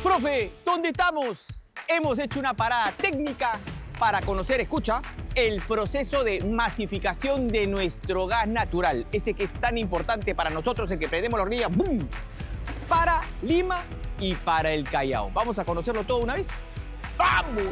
Profe, ¿dónde estamos? Hemos hecho una parada técnica para conocer, escucha, el proceso de masificación de nuestro gas natural. Ese que es tan importante para nosotros, el que prendemos la hornilla, ¡boom!, para Lima y para el Callao. ¿Vamos a conocerlo todo una vez? ¡Vamos!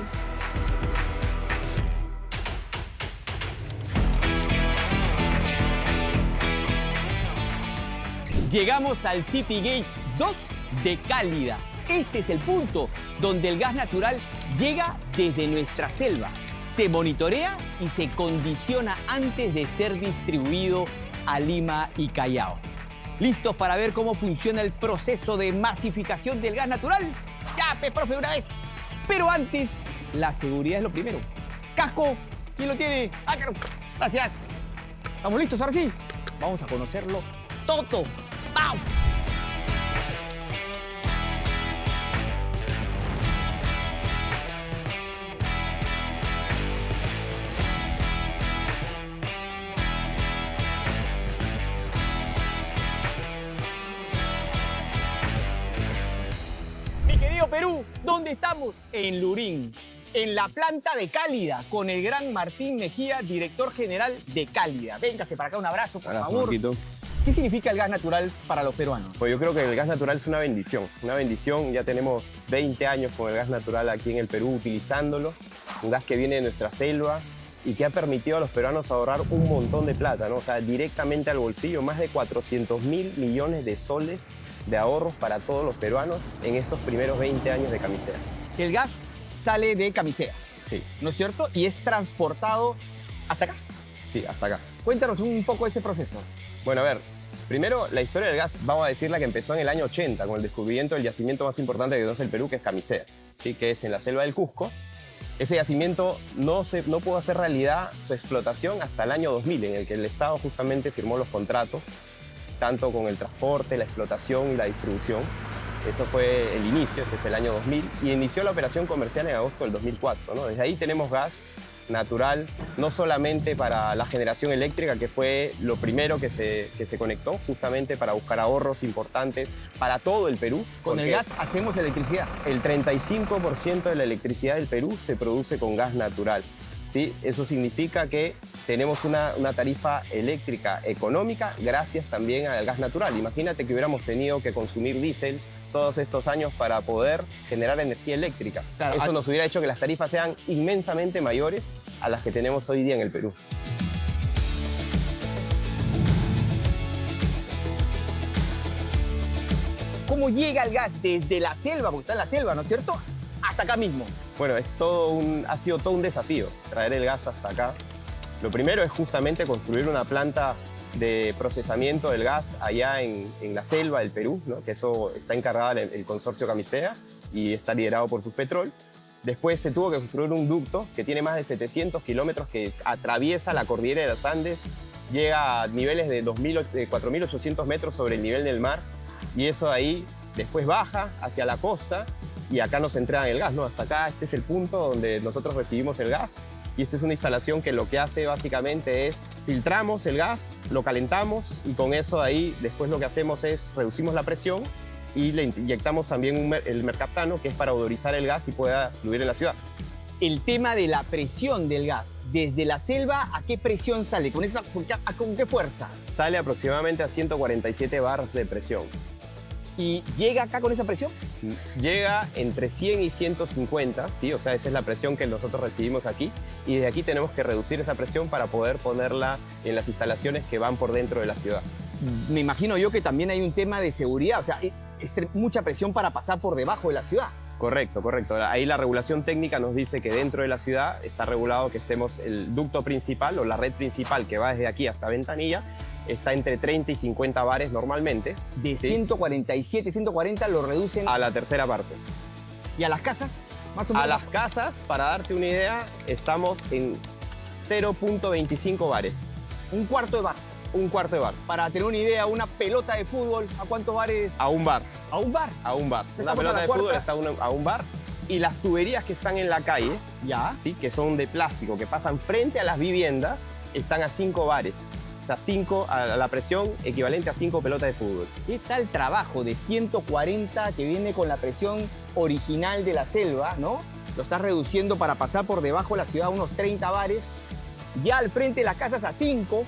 Llegamos al City Gate 2 de Cálida. Este es el punto donde el gas natural llega desde nuestra selva. Se monitorea y se condiciona antes de ser distribuido a Lima y Callao. ¿Listos para ver cómo funciona el proceso de masificación del gas natural? Ya, profe, una vez. Pero antes, la seguridad es lo primero. Casco, ¿quién lo tiene? Gracias. ¿Estamos listos ahora sí? Vamos a conocerlo todo. ¡Vamos! Mi querido Perú, ¿dónde estamos? En Lurín, en la planta de Cálida, con el gran Martín Mejía, director general de Cálida. Véngase para acá, un abrazo, por favor. Marquito. ¿Qué significa el gas natural para los peruanos? Pues yo creo que el gas natural es una bendición. Una bendición, ya tenemos 20 años con el gas natural aquí en el Perú utilizándolo. Un gas que viene de nuestra selva y que ha permitido a los peruanos ahorrar un montón de plata, ¿no? O sea, directamente al bolsillo, más de 400.000 millones de soles de ahorros para todos los peruanos en estos primeros 20 años de Camisea. El gas sale de Camisea, Sí, ¿no es cierto? Y es transportado hasta acá. sí, hasta acá. Cuéntanos un poco ese proceso. Bueno, a ver, primero la historia del gas, vamos a decirla que empezó en el año 80 con el descubrimiento del yacimiento más importante que conoce el Perú, que es Camisea, ¿sí? Que es en la selva del Cusco. Ese yacimiento no pudo hacer realidad su explotación hasta el año 2000, en el que el Estado justamente firmó los contratos, tanto con el transporte, la explotación y la distribución. Eso fue el inicio, ese es el año 2000, y inició la operación comercial en agosto del 2004, ¿no? Desde ahí tenemos gas natural, no solamente para la generación eléctrica, que fue lo primero que se conectó, justamente para buscar ahorros importantes para todo el Perú. Con el gas hacemos electricidad. El 35% de la electricidad del Perú se produce con gas natural, ¿sí? Eso significa que tenemos una tarifa eléctrica económica gracias también al gas natural. Imagínate que hubiéramos tenido que consumir diésel todos estos años para poder generar energía eléctrica. Claro, eso nos hubiera hecho que las tarifas sean inmensamente mayores a las que tenemos hoy día en el Perú. ¿Cómo llega el gas desde la selva, porque está en la selva, ¿no es cierto?, hasta acá mismo? Bueno, ha sido todo un desafío traer el gas hasta acá. Lo primero es justamente construir una planta de procesamiento del gas allá en la selva del Perú, ¿no? Que eso está encargada el consorcio Camisea y está liderado por Tuspetrol. Después se tuvo que construir un ducto que tiene más de 700 kilómetros, que atraviesa la cordillera de los Andes, llega a niveles de 4.800 metros sobre el nivel del mar, y eso ahí después baja hacia la costa y acá nos entregan el gas, ¿no? Hasta acá, este es el punto donde nosotros recibimos el gas. Y esta es una instalación que lo que hace básicamente es filtramos el gas, lo calentamos y con eso ahí después lo que hacemos es reducimos la presión y le inyectamos también el mercaptano, que es para odorizar el gas y pueda fluir en la ciudad. El tema de la presión del gas, desde la selva, ¿a qué presión sale? ¿Con qué fuerza? Sale aproximadamente a 147 bars de presión. ¿Y llega acá con esa presión? Llega entre 100 y 150, ¿sí? O sea, esa es la presión que nosotros recibimos aquí, y desde aquí tenemos que reducir esa presión para poder ponerla en las instalaciones que van por dentro de la ciudad. Me imagino yo que también hay un tema de seguridad, o sea, es mucha presión para pasar por debajo de la ciudad. Correcto, correcto. Ahí la regulación técnica nos dice que dentro de la ciudad está regulado que estemos el ducto principal o la red principal que va desde aquí hasta Ventanilla, está entre 30 y 50 bares normalmente. De ¿sí? 147, 140 lo reducen A la tercera parte. ¿Y a las casas? Más o menos. A las casas, para darte una idea, estamos en 0.25 bares. Un cuarto de bar. Un cuarto de bar. Para tener una idea, una pelota de fútbol, ¿a cuántos bares? A un bar. ¿A un bar? A un bar. O sea, Una estamos a pelota la de cuarta. fútbol está a un bar. Y las tuberías que están en la calle, Ya. ¿sí? Que son de plástico, que pasan frente a las viviendas, están a 5 bares. O sea, a la presión equivalente a 5 pelotas de fútbol. ¿Qué tal trabajo de 140 que viene con la presión original de la selva, ¿no? Lo estás reduciendo para pasar por debajo de la ciudad a unos 30 bares. Ya al frente de las casas a 5.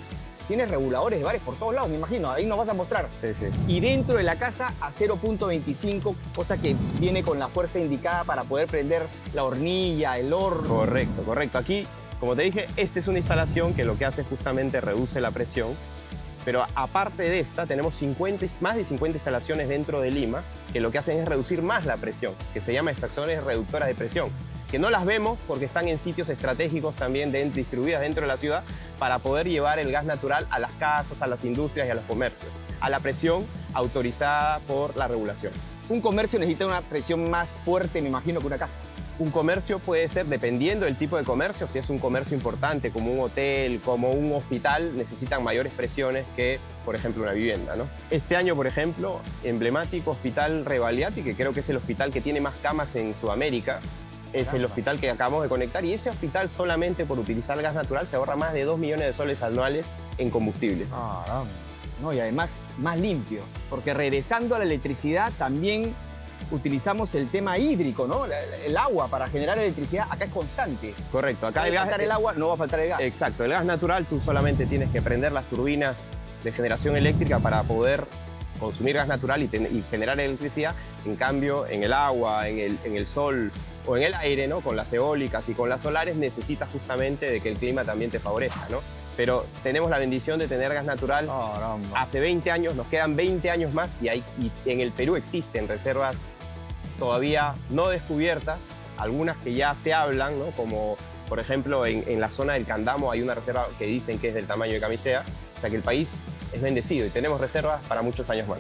Tienes reguladores de bares por todos lados, me imagino. Ahí nos vas a mostrar. Sí, sí. Y dentro de la casa a 0.25, cosa que viene con la fuerza indicada para poder prender la hornilla, el horno. Correcto, correcto. Aquí, como te dije, esta es una instalación que lo que hace justamente reduce la presión. Pero aparte de esta, tenemos más de 50 instalaciones dentro de Lima que lo que hacen es reducir más la presión, que se llama estaciones reductoras de presión, que no las vemos porque están en sitios estratégicos también distribuidas dentro de la ciudad para poder llevar el gas natural a las casas, a las industrias y a los comercios, a la presión autorizada por la regulación. Un comercio necesita una presión más fuerte, me imagino, que una casa. Un comercio puede ser, dependiendo del tipo de comercio, si es un comercio importante como un hotel, como un hospital, necesitan mayores presiones que, por ejemplo, una vivienda, ¿no? Este año, por ejemplo, emblemático Hospital Rebagliati, que creo que es el hospital que tiene más camas en Sudamérica, es el hospital que acabamos de conectar, y ese hospital solamente por utilizar gas natural se ahorra más de 2 millones de soles anuales en combustible. No, y además más limpio, porque regresando a la electricidad también utilizamos el tema hídrico, ¿no? El agua para generar electricidad acá es constante. Correcto. Acá el gas, faltar el agua, no va a faltar el gas. Exacto. El gas natural tú solamente tienes que prender las turbinas de generación eléctrica para poder consumir gas natural y generar electricidad. En cambio, en el agua, en el sol o en el aire, ¿no? Con las eólicas y con las solares necesitas justamente de que el clima también te favorezca, ¿no? Pero tenemos la bendición de tener gas natural hace 20 años, nos quedan 20 años más y en el Perú existen reservas todavía no descubiertas, algunas que ya se hablan, ¿no? Como por ejemplo en la zona del Candamo hay una reserva que dicen que es del tamaño de Camisea, o sea que el país es bendecido y tenemos reservas para muchos años más.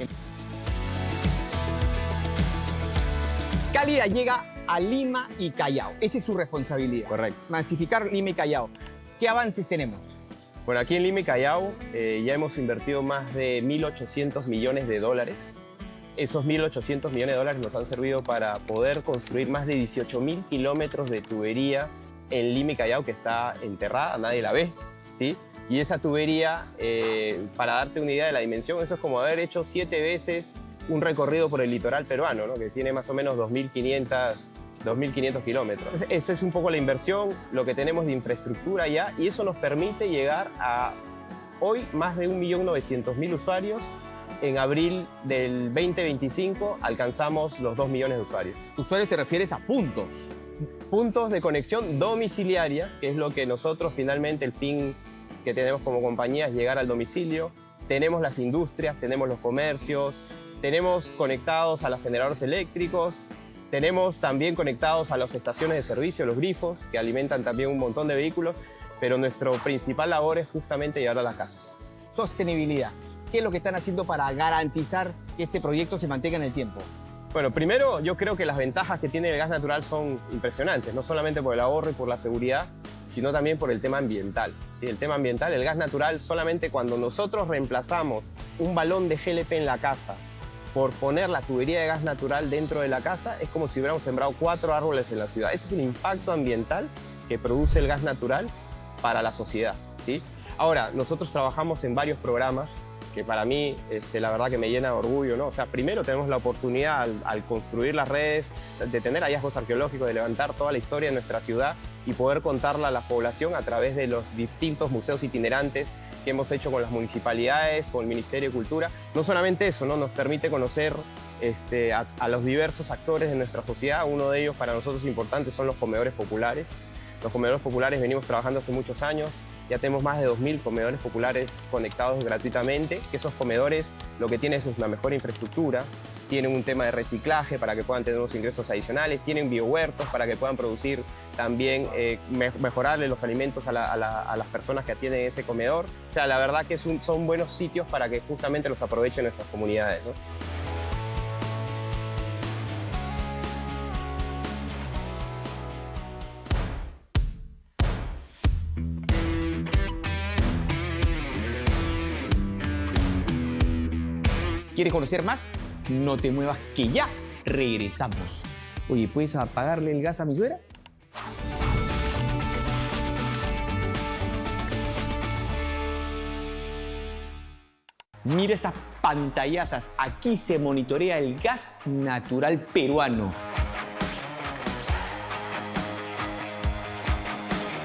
Cálida llega a Lima y Callao, esa es su responsabilidad. Correcto. Masificar Lima y Callao. ¿Qué avances tenemos? Bueno, aquí en Lima y Callao ya hemos invertido más de 1.800 millones de dólares. Esos 1.800 millones de dólares nos han servido para poder construir más de 18.000 kilómetros de tubería en Lima y Callao que está enterrada, nadie la ve, ¿sí? Y esa tubería, para darte una idea de la dimensión, eso es como haber hecho 7 veces un recorrido por el litoral peruano, ¿no? Que tiene más o menos 2.500 kilómetros. Eso es un poco la inversión, lo que tenemos de infraestructura ya, y eso nos permite llegar a hoy más de 1.900.000 usuarios. En abril del 2025 alcanzamos los 2 millones de usuarios. ¿Usuarios te refieres a puntos? Puntos de conexión domiciliaria, que es lo que nosotros finalmente, el fin que tenemos como compañía es llegar al domicilio. Tenemos las industrias, tenemos los comercios, tenemos conectados a los generadores eléctricos, tenemos también conectados a las estaciones de servicio, los grifos, que alimentan también un montón de vehículos, pero nuestra principal labor es justamente llegar a las casas. Sostenibilidad. ¿Qué es lo que están haciendo para garantizar que este proyecto se mantenga en el tiempo? Bueno, primero yo creo que las ventajas que tiene el gas natural son impresionantes, no solamente por el ahorro y por la seguridad, sino también por el tema ambiental. ¿Sí? El tema ambiental, el gas natural, solamente cuando nosotros reemplazamos un balón de GLP en la casa por poner la tubería de gas natural dentro de la casa, es como si hubiéramos sembrado 4 árboles en la ciudad. Ese es el impacto ambiental que produce el gas natural para la sociedad, ¿sí? Ahora, nosotros trabajamos en varios programas que para mí, la verdad que me llena de orgullo, ¿no? O sea, primero tenemos la oportunidad al construir las redes, de tener hallazgos arqueológicos, de levantar toda la historia de nuestra ciudad y poder contarla a la población a través de los distintos museos itinerantes que hemos hecho con las municipalidades, con el Ministerio de Cultura. No solamente eso, ¿no? Nos permite conocer a los diversos actores de nuestra sociedad. Uno de ellos para nosotros importante son los comedores populares. Los comedores populares venimos trabajando hace muchos años. Ya tenemos más de 2.000 comedores populares conectados gratuitamente, que esos comedores lo que tienen es una mejor infraestructura, tienen un tema de reciclaje para que puedan tener unos ingresos adicionales, tienen biohuertos para que puedan producir también, mejorarle los alimentos a las personas que atienden ese comedor. O sea, la verdad que son buenos sitios para que justamente los aprovechen nuestras comunidades, ¿no? ¿Quieres conocer más? No te muevas, que ya regresamos. Oye, ¿puedes apagarle el gas a mi suegra? Mira esas pantallazas. Aquí se monitorea el gas natural peruano.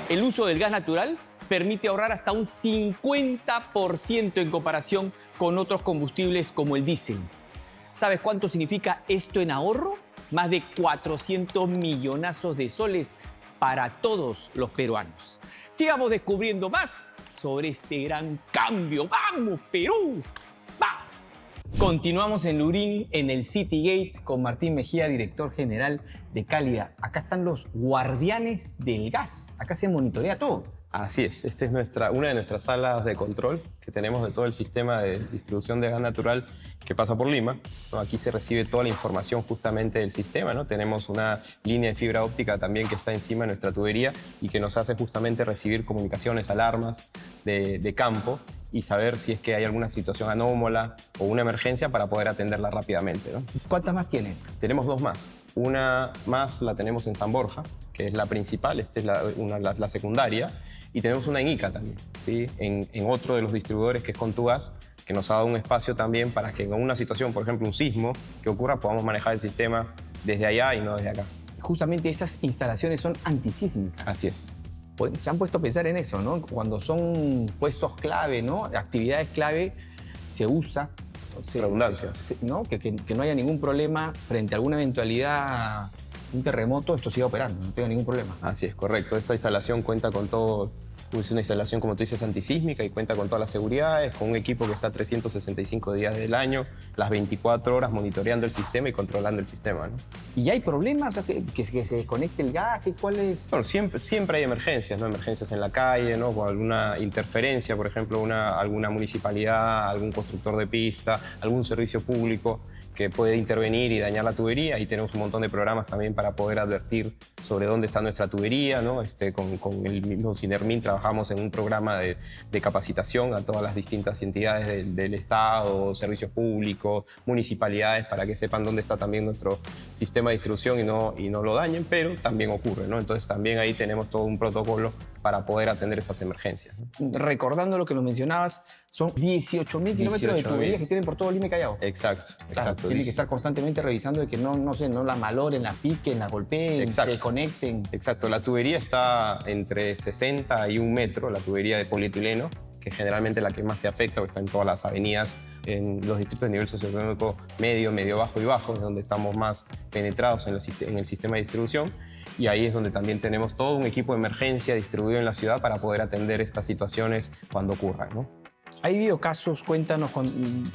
El uso del gas natural permite ahorrar hasta un 50% en comparación con otros combustibles como el diésel. ¿Sabes cuánto significa esto en ahorro? Más de 400 millonazos de soles para todos los peruanos. Sigamos descubriendo más sobre este gran cambio. ¡Vamos, Perú! ¡Va! Continuamos en Lurín, en el Citygate, con Martín Mejía, director general de Cálida. Acá están los guardianes del gas. Acá se monitorea todo. Así es, esta es una de nuestras salas de control que tenemos de todo el sistema de distribución de gas natural que pasa por Lima, ¿no? Aquí se recibe toda la información justamente del sistema, ¿no? Tenemos una línea de fibra óptica también que está encima de nuestra tubería y que nos hace justamente recibir comunicaciones, alarmas de campo y saber si es que hay alguna situación anómala o una emergencia para poder atenderla rápidamente, ¿no? ¿Cuántas más tienes? Tenemos dos más. Una más la tenemos en San Borja, que es la principal, esta es la secundaria. Y tenemos una en Ica también, ¿sí? En otro de los distribuidores que es Contugas, que nos ha dado un espacio también para que en una situación, por ejemplo, un sismo que ocurra, podamos manejar el sistema desde allá y no desde acá. Justamente estas instalaciones son antisísmicas. Así es. Pues, se han puesto a pensar en eso, ¿no? Cuando son puestos clave, ¿no? Actividades clave, se usa. Redundancias. ¿No? Que no haya ningún problema frente a alguna eventualidad, un terremoto, esto siga operando, no tenga ningún problema. Así es, correcto. Esta instalación cuenta con todo, es una instalación, como tú dices, antisísmica y cuenta con todas las seguridades, con un equipo que está 365 días del año, las 24 horas monitoreando el sistema y controlando el sistema, ¿no? ¿Y hay problemas? O sea, que se desconecte el gas, ¿cuál es? Bueno, siempre hay emergencias, ¿no? Emergencias en la calle, ¿no? Con alguna interferencia, por ejemplo, alguna municipalidad, algún constructor de pista, algún servicio público que puede intervenir y dañar la tubería. Y tenemos un montón de programas también para poder advertir sobre dónde está nuestra tubería, ¿no? Con el mismo Cinermin trabajamos en un programa de capacitación a todas las distintas entidades del Estado, servicios públicos, municipalidades, para que sepan dónde está también nuestro sistema de distribución y no lo dañen, pero también ocurre, ¿no? Entonces también ahí tenemos todo un protocolo para poder atender esas emergencias, ¿no? Recordando lo que nos mencionabas, son 18.000 kilómetros de tuberías que tienen por todo Lima y Callao. Exacto, Claro, exacto. tienen que estar constantemente revisando de que no la maloren, la piquen, la golpeen, Exacto. se desconecten. Exacto, la tubería está entre 60 y 1 metro, la tubería de polietileno, que es generalmente la que más se afecta, porque está en todas las avenidas, en los distritos de nivel socioeconómico medio, medio bajo y bajo, es donde estamos más penetrados en el sistema de distribución. Y ahí es donde también tenemos todo un equipo de emergencia distribuido en la ciudad para poder atender estas situaciones cuando ocurran, ¿no? ¿Ha habido casos, cuéntanos,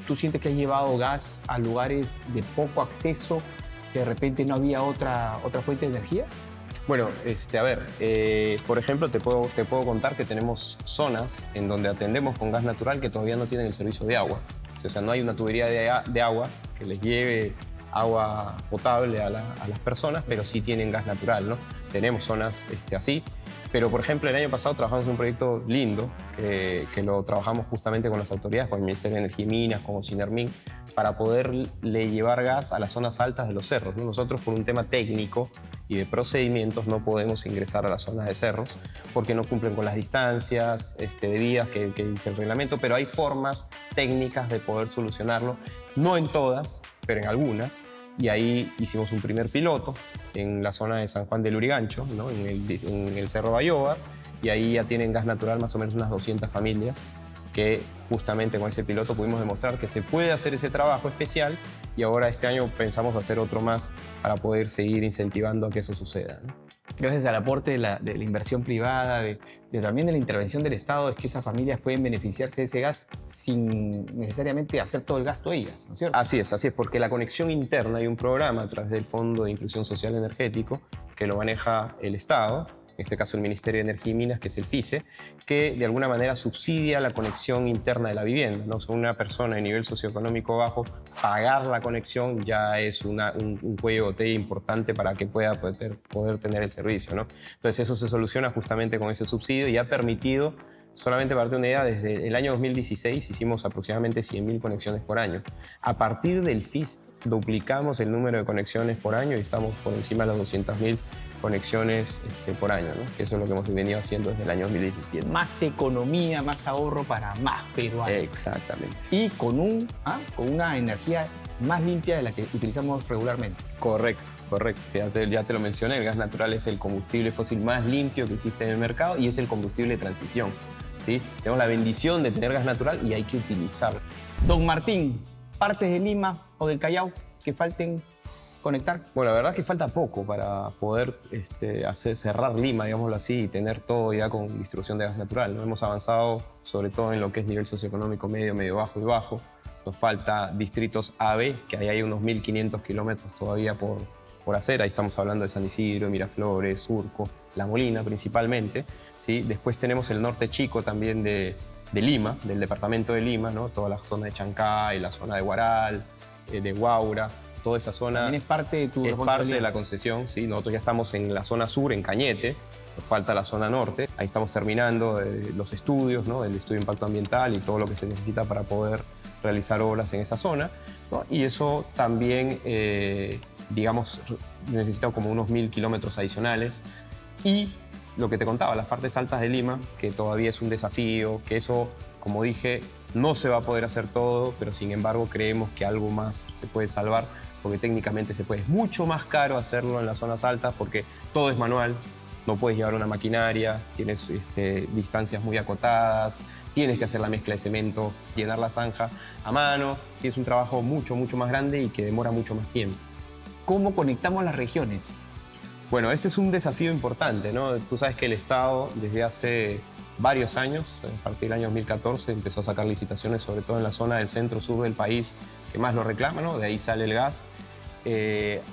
tú sientes que has llevado gas a lugares de poco acceso, que de repente no había otra fuente de energía? Bueno, a ver, por ejemplo, te puedo contar que tenemos zonas en donde atendemos con gas natural que todavía no tienen el servicio de agua. O sea, no hay una tubería de agua que les lleve agua potable a las personas, pero sí tienen gas natural, ¿no? Tenemos zonas así. Pero, por ejemplo, el año pasado trabajamos en un proyecto lindo que lo trabajamos justamente con las autoridades, con el Ministerio de Energía y Minas, con Cinermin, para poderle llevar gas a las zonas altas de los cerros, ¿no? Nosotros, por un tema técnico y de procedimientos, no podemos ingresar a las zonas de cerros porque no cumplen con las distancias de vías que dice el reglamento, pero hay formas técnicas de poder solucionarlo, no en todas, pero en algunas. Y ahí hicimos un primer piloto en la zona de San Juan del Lurigancho, ¿no? en el Cerro Bayoba, y ahí ya tienen gas natural más o menos unas 200 familias que justamente con ese piloto pudimos demostrar que se puede hacer ese trabajo especial, y ahora este año pensamos hacer otro más para poder seguir incentivando a que eso suceda, ¿no? Gracias al aporte de la inversión privada, también de la intervención del Estado, es que esas familias pueden beneficiarse de ese gas sin necesariamente hacer todo el gasto ellas, ¿no es cierto? Así es, porque la conexión interna, hay un programa a través del Fondo de Inclusión Social Energético que lo maneja el Estado, en este caso el Ministerio de Energía y Minas, que es el FICE, que de alguna manera subsidia la conexión interna de la vivienda, ¿no? O sea, una persona de nivel socioeconómico bajo, pagar la conexión ya es un cuello de botella importante para que pueda poder tener el servicio, ¿no? Entonces eso se soluciona justamente con ese subsidio y ha permitido, solamente para darte una idea, desde el año 2016 hicimos aproximadamente 100.000 conexiones por año. A partir del FICE duplicamos el número de conexiones por año y estamos por encima de las 200.000 conexiones por año, ¿no? Que eso es lo que hemos venido haciendo desde el año 2017. Más economía, más ahorro para más peruanos. Exactamente. Y con una energía más limpia de la que utilizamos regularmente. Correcto, correcto. Ya te lo mencioné, el gas natural es el combustible fósil más limpio que existe en el mercado y es el combustible de transición, ¿sí? Tenemos la bendición de tener gas natural y hay que utilizarlo. Don Martín, partes de Lima o del Callao que falten conectar. Bueno, la verdad es que falta poco para poder cerrar Lima, digámoslo así, y tener todo ya con distribución de gas natural, ¿no? Hemos avanzado sobre todo en lo que es nivel socioeconómico medio, medio bajo y bajo. Nos falta distritos AB, que ahí hay unos 1.500 kilómetros todavía por hacer. Ahí estamos hablando de San Isidro, Miraflores, Surco, La Molina principalmente, ¿sí? Después tenemos el norte chico también de Lima, del departamento de Lima, ¿no? Toda la zona de Chancay, la zona de Huaral, de Huaura. Toda esa zona también es parte de tu responsabilidad. Es parte de la concesión, ¿sí? Nosotros ya estamos en la zona sur, en Cañete, nos falta la zona norte. Ahí estamos terminando los estudios, ¿no? El estudio de impacto ambiental y todo lo que se necesita para poder realizar obras en esa zona, ¿no? Y eso también, digamos, necesita como unos 1.000 kilómetros adicionales. Y lo que te contaba, las partes altas de Lima, que todavía es un desafío, que eso, como dije, no se va a poder hacer todo, pero sin embargo creemos que algo más se puede salvar, porque técnicamente se puede. Es mucho más caro hacerlo en las zonas altas porque todo es manual, no puedes llevar una maquinaria, tienes distancias muy acotadas, tienes que hacer la mezcla de cemento, llenar la zanja a mano, tienes un trabajo mucho, mucho más grande y que demora mucho más tiempo. ¿Cómo conectamos las regiones? Bueno, ese es un desafío importante, ¿no? Tú sabes que el Estado desde hace varios años, a partir del año 2014, empezó a sacar licitaciones, sobre todo en la zona del centro-sur del país, que más lo reclama, ¿no? De ahí sale el gas.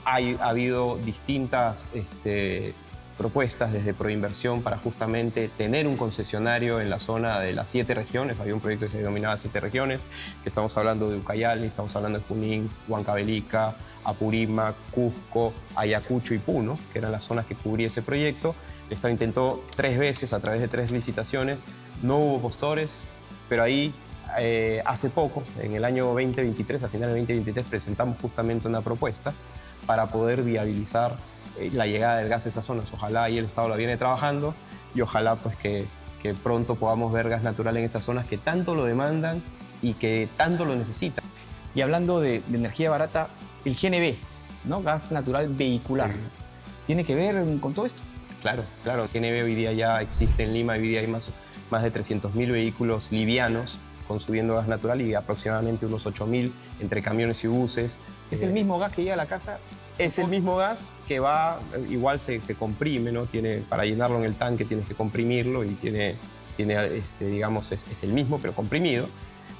Ha habido distintas propuestas desde Proinversión para justamente tener un concesionario en la zona de las 7 regiones. Había un proyecto que se denominaba 7 regiones, que estamos hablando de Ucayali, estamos hablando de Junín, Huancavelica, Apurímac, Cusco, Ayacucho y Puno, que eran las zonas que cubría ese proyecto. El Estado intentó 3 veces a través de 3 licitaciones, no hubo postores, pero ahí hace poco, en el año 2023, a finales de 2023, presentamos justamente una propuesta para poder viabilizar la llegada del gas a esas zonas. Ojalá y el Estado la viene trabajando y ojalá pues que pronto podamos ver gas natural en esas zonas que tanto lo demandan y que tanto lo necesitan. Y hablando de energía barata, el GNV, ¿no? Gas natural vehicular, ¿tiene que ver con todo esto? Claro, claro. El GNV hoy día ya existe en Lima, hoy día hay más de 300.000 vehículos livianos consumiendo gas natural y aproximadamente unos 8.000 entre camiones y buses. ¿Es el mismo gas que llega a la casa? Es el mismo gas que va, igual se comprime, ¿no? Para llenarlo en el tanque tienes que comprimirlo y tiene digamos, es el mismo pero comprimido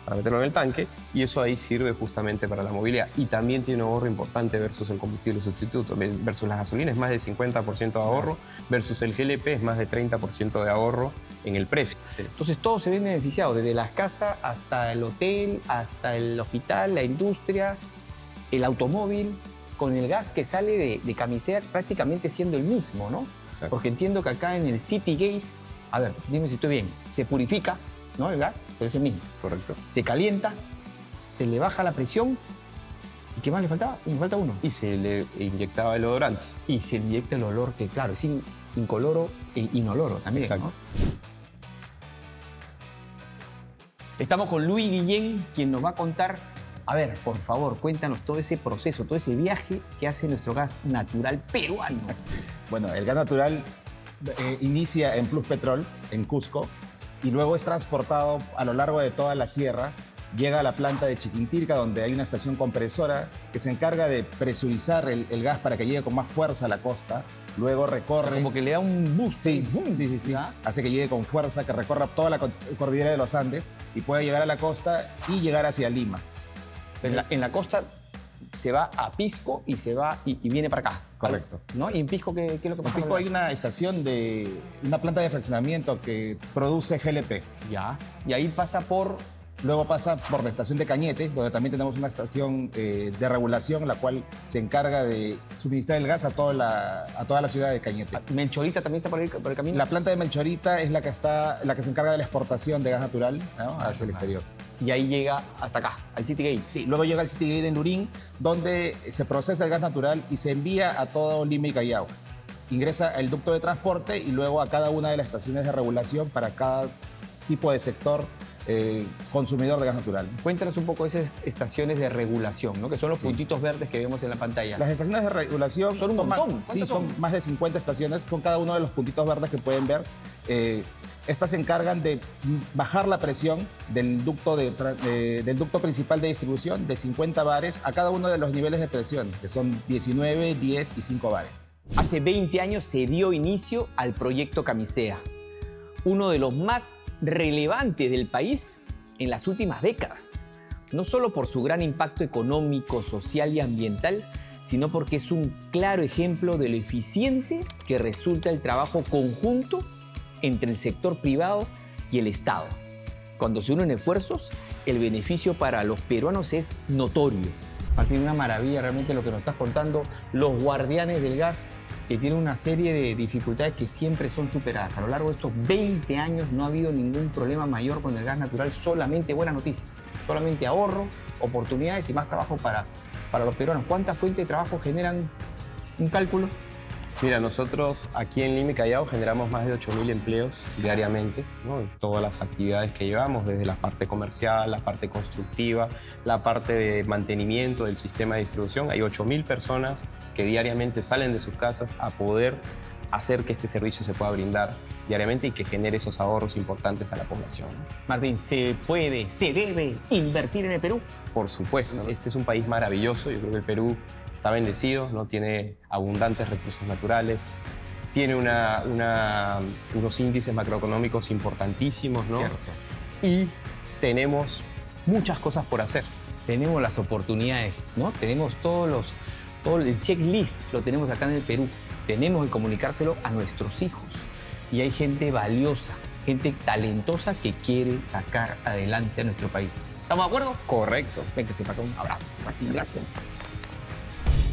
para meterlo en el tanque y eso ahí sirve justamente para la movilidad. Y también tiene un ahorro importante versus el combustible sustituto, versus la gasolina es más de 50% de ahorro, versus el GLP es más de 30% de ahorro en el precio. Entonces todos se ven beneficiados, desde las casas hasta el hotel, hasta el hospital, la industria, el automóvil, con el gas que sale de Camisea prácticamente siendo el mismo, ¿no? Exacto. Porque entiendo que acá en el Citygate, a ver, dime si estoy bien, se purifica, ¿no? El gas, pero es el mismo. Correcto. Se calienta, se le baja la presión. ¿Y qué más le faltaba? Me falta uno. Y se le inyectaba el odorante. Y se inyecta el olor que, claro, es incoloro e inoloro también, exacto, ¿no? Estamos con Luis Guillén, quien nos va a contar, a ver, por favor, cuéntanos todo ese proceso, todo ese viaje que hace nuestro gas natural peruano. Bueno, el gas natural inicia en Plus Petrol, en Cusco, y luego es transportado a lo largo de toda la sierra, llega a la planta de Chiquintirca, donde hay una estación compresora que se encarga de presurizar el gas para que llegue con más fuerza a la costa. Luego recorre... O sea, como que le da un boost. Sí, boom, sí. ¿ya? Hace que llegue con fuerza, que recorra toda la cordillera de los Andes y pueda llegar a la costa y llegar hacia Lima. En la costa se va a Pisco y se va y viene para acá. Correcto. ¿No? ¿Y en Pisco qué es lo que En pasa? Pisco hay una estación una planta de fraccionamiento que produce GLP. Ya. Y ahí pasa por luego pasa por la estación de Cañete, donde también tenemos una estación de regulación, la cual se encarga de suministrar el gas a toda la ciudad de Cañete. ¿Melchorita también está por el camino? La planta de Melchorita es la que se encarga de la exportación de gas natural, ¿no?, hacia el exterior. Y ahí llega hasta acá, al City Gate. Sí, luego llega al City Gate en Lurín, donde se procesa el gas natural y se envía a todo Lima y Callao. Ingresa el ducto de transporte y luego a cada una de las estaciones de regulación para cada tipo de sector consumidor de gas natural. Cuéntanos un poco esas estaciones de regulación, ¿no?, que son los puntitos verdes que vemos en la pantalla. Las estaciones de regulación son un montón. Sí, son más de 50 estaciones con cada uno de los puntitos verdes que pueden ver. Estas se encargan de bajar la presión del ducto principal de distribución de 50 bares a cada uno de los niveles de presión, que son 19, 10 y 5 bares. Hace 20 años se dio inicio al proyecto Camisea, uno de los más relevantes del país en las últimas décadas, no solo por su gran impacto económico, social y ambiental, sino porque es un claro ejemplo de lo eficiente que resulta el trabajo conjunto entre el sector privado y el Estado. Cuando se unen esfuerzos, el beneficio para los peruanos es notorio. Martín, una maravilla realmente lo que nos estás contando. Los guardianes del gas, que tienen una serie de dificultades que siempre son superadas. A lo largo de estos 20 años no ha habido ningún problema mayor con el gas natural, solamente buenas noticias, solamente ahorro, oportunidades y más trabajo para los peruanos. ¿Cuántas fuentes de trabajo generan? ¿Un cálculo? Mira, nosotros aquí en Lima y Callao generamos más de 8.000 empleos diariamente, ¿no?, en todas las actividades que llevamos, desde la parte comercial, la parte constructiva, la parte de mantenimiento del sistema de distribución. Hay 8.000 personas que diariamente salen de sus casas a poder hacer que este servicio se pueda brindar diariamente y que genere esos ahorros importantes a la población. Martín, ¿se puede, se debe invertir en el Perú? Por supuesto, este es un país maravilloso. Yo creo que el Perú está bendecido, ¿no?, tiene abundantes recursos naturales, tiene unos índices macroeconómicos importantísimos, ¿no? Cierto. Y tenemos muchas cosas por hacer. Tenemos las oportunidades, ¿no? Tenemos todo el checklist lo tenemos acá en el Perú. Tenemos que comunicárselo a nuestros hijos. Y hay gente valiosa, gente talentosa que quiere sacar adelante a nuestro país. ¿Estamos de acuerdo? Correcto. Venga, se un abrazo. Martín, gracias.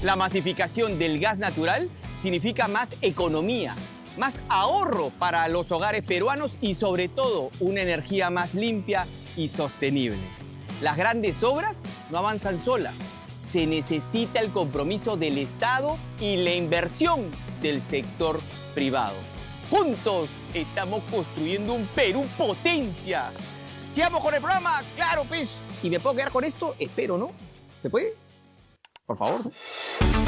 La masificación del gas natural significa más economía, más ahorro para los hogares peruanos y sobre todo una energía más limpia y sostenible. Las grandes obras no avanzan solas. Se necesita el compromiso del Estado y la inversión del sector privado. Juntos estamos construyendo un Perú potencia. Sigamos con el programa, claro, pues. ¿Y me puedo quedar con esto? Espero, ¿no? ¿Se puede? Por favor, ¿no?